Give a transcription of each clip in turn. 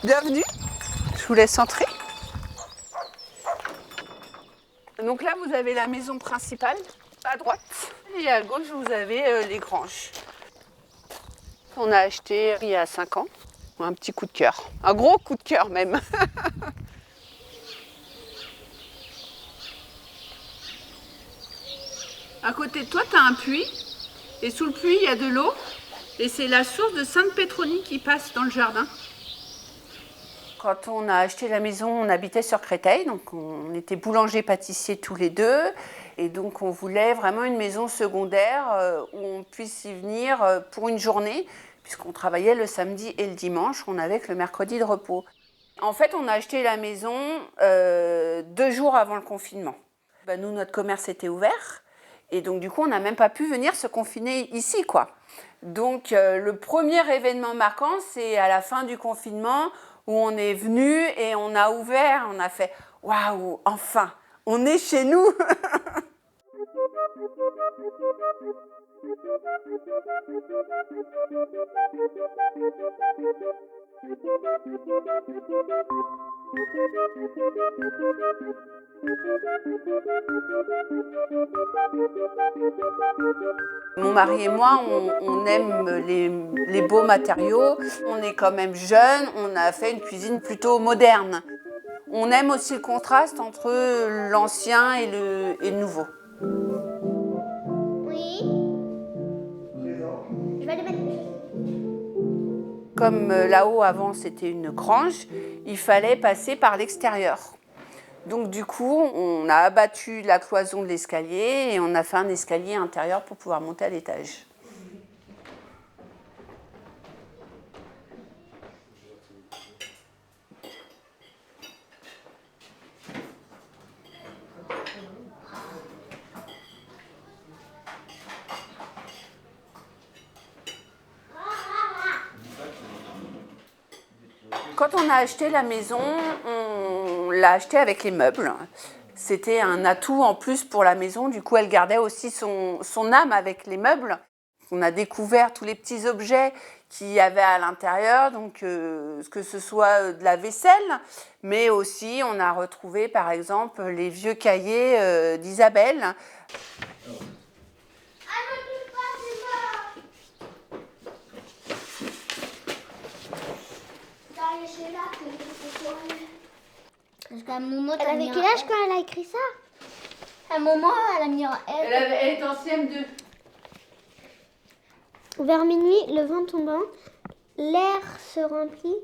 Bienvenue, je vous laisse entrer. Donc là, vous avez la maison principale à droite et à gauche, vous avez les granges. On a acheté il y a 5 ans, un petit coup de cœur, un gros coup de cœur même. À côté de toi, tu as un puits et sous le puits, il y a de l'eau et c'est la source de Sainte-Pétronie qui passe dans le jardin. Quand on a acheté la maison, on habitait sur Créteil, donc on était boulanger-pâtissier tous les deux. Et donc on voulait vraiment une maison secondaire où on puisse y venir pour une journée, puisqu'on travaillait le samedi et le dimanche, on avait que le mercredi de repos. En fait, on a acheté la maison 2 jours avant le confinement. Nous, notre commerce était ouvert, et donc du coup, on n'a même pas pu venir se confiner ici, quoi. Donc le premier événement marquant, c'est à la fin du confinement, où on est venu et on a ouvert, on a fait « Waouh, enfin, on est chez nous !» Mon mari et moi, on aime les beaux matériaux. On est quand même jeunes, on a fait une cuisine plutôt moderne. On aime aussi le contraste entre l'ancien et le nouveau. Oui. Je vais aller mettre. Comme là-haut avant c'était une grange, il fallait passer par l'extérieur. Donc du coup, on a abattu la cloison de l'escalier et on a fait un escalier intérieur pour pouvoir monter à l'étage. Quand on a acheté la maison, on l'a acheté avec les meubles. C'était un atout en plus pour la maison. Du coup, elle gardait aussi son âme avec les meubles. On a découvert tous les petits objets qu'il y avait à l'intérieur, donc que ce soit de la vaisselle, mais aussi on a retrouvé par exemple les vieux cahiers d'Isabelle. Parce qu'à un moment, elle avait quel âge quand elle a écrit ça? À un moment, elle a mis en L. Elle est en CM2. Vers minuit, le vent tombant, l'air se remplit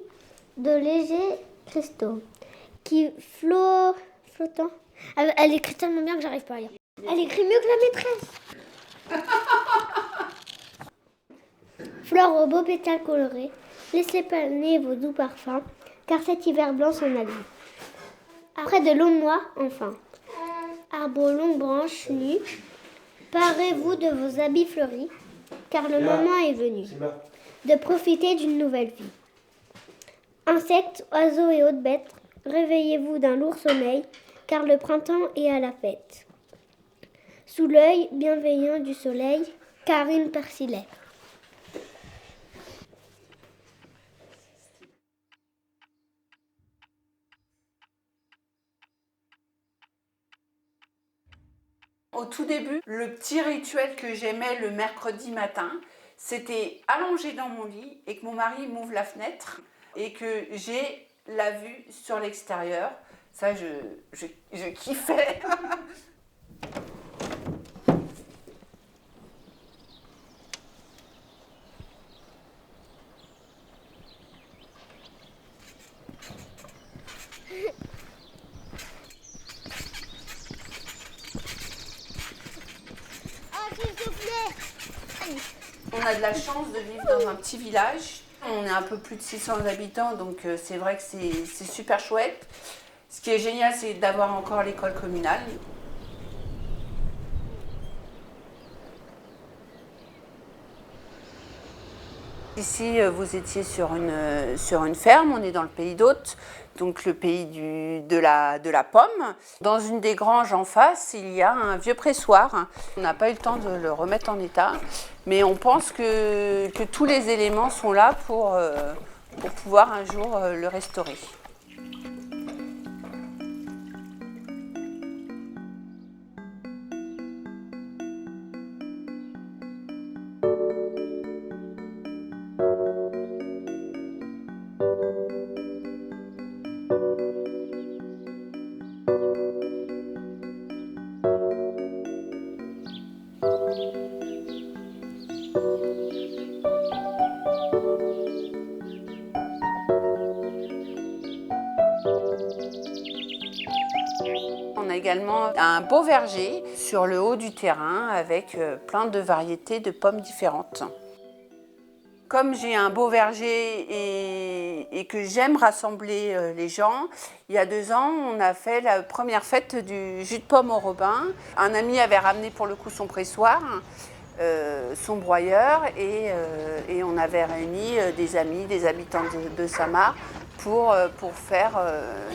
de légers cristaux qui flottant. Elle écrit tellement bien que j'arrive pas à lire. Elle écrit mieux que la maîtresse. Fleurs aux beaux pétales colorés, laissez planer vos doux parfums, car cet hiver blanc s'en allume. Après de longs mois, enfin. Arbres aux longues branches nues, parez-vous de vos habits fleuris, car le moment est venu de profiter d'une nouvelle vie. Insectes, oiseaux et autres bêtes, réveillez-vous d'un lourd sommeil, car le printemps est à la fête. Sous l'œil bienveillant du soleil, Karine Persillet. Au tout début, le petit rituel que j'aimais le mercredi matin, c'était allonger dans mon lit et que mon mari m'ouvre la fenêtre et que j'ai la vue sur l'extérieur. Ça, je kiffais. On a de la chance de vivre dans un petit village. On est un peu plus de 600 habitants, donc c'est vrai que c'est super chouette. Ce qui est génial, c'est d'avoir encore l'école communale. Ici, vous étiez sur une ferme, on est dans le pays d'Hôte, donc le pays de la pomme. Dans une des granges en face, il y a un vieux pressoir. On n'a pas eu le temps de le remettre en état, mais on pense que tous les éléments sont là pour pouvoir un jour le restaurer. On a également un beau verger sur le haut du terrain avec plein de variétés de pommes différentes. Comme j'ai un beau verger et que j'aime rassembler les gens, il y a 2 ans, on a fait la première fête du jus de pomme au robin. Un ami avait ramené pour le coup son pressoir, son broyeur et on avait réuni des amis, des habitants de Samar pour faire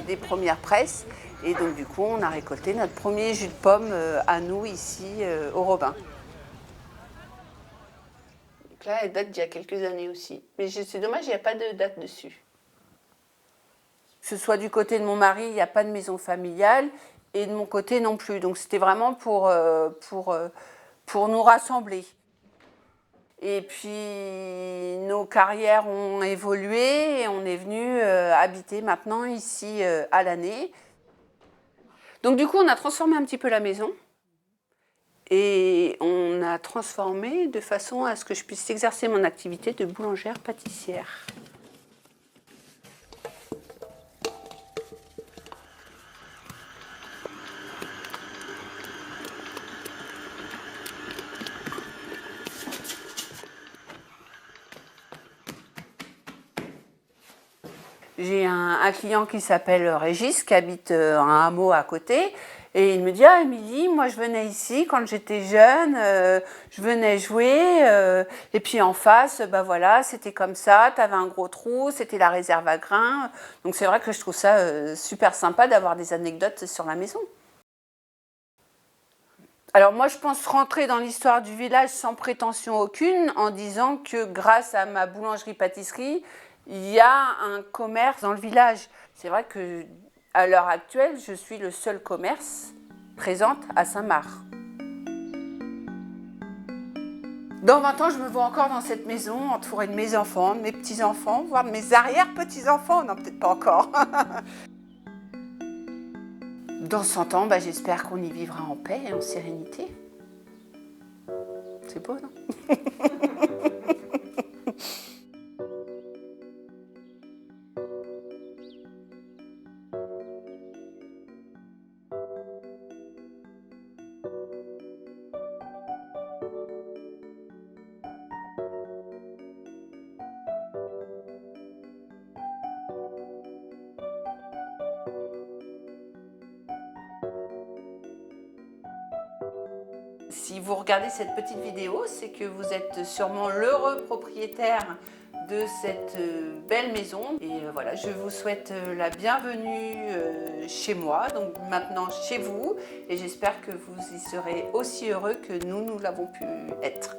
des premières presses. Et donc du coup, on a récolté notre premier jus de pomme à nous ici au Robin. Donc là, elle date d'il y a quelques années aussi. Mais c'est dommage, il n'y a pas de date dessus. Que ce soit du côté de mon mari, il n'y a pas de maison familiale et de mon côté non plus. Donc c'était vraiment pour nous rassembler. Et puis nos carrières ont évolué et on est venu habiter maintenant ici à l'année. Donc du coup, on a transformé un petit peu la maison et on a transformé de façon à ce que je puisse exercer mon activité de boulangère-pâtissière. J'ai un client qui s'appelle Régis, qui habite un hameau à côté. Et il me dit « Ah, Émilie, moi je venais ici quand j'étais jeune, je venais jouer. Et puis en face, bah voilà, c'était comme ça, tu avais un gros trou, c'était la réserve à grains. » Donc c'est vrai que je trouve ça super sympa d'avoir des anecdotes sur la maison. Alors moi je pense rentrer dans l'histoire du village sans prétention aucune en disant que grâce à ma boulangerie-pâtisserie, il y a un commerce dans le village. C'est vrai qu'à l'heure actuelle, je suis le seul commerce présent à Saint-Marc. Dans 20 ans, je me vois encore dans cette maison, entourée de mes enfants, de mes petits-enfants, voire de mes arrière-petits-enfants. Non, peut-être pas encore. Dans 100 ans, bah, j'espère qu'on y vivra en paix et en sérénité. C'est beau, non? Si vous regardez cette petite vidéo, c'est que vous êtes sûrement l'heureux propriétaire de cette belle maison. Et voilà, je vous souhaite la bienvenue chez moi, donc maintenant chez vous. Et j'espère que vous y serez aussi heureux que nous l'avons pu être.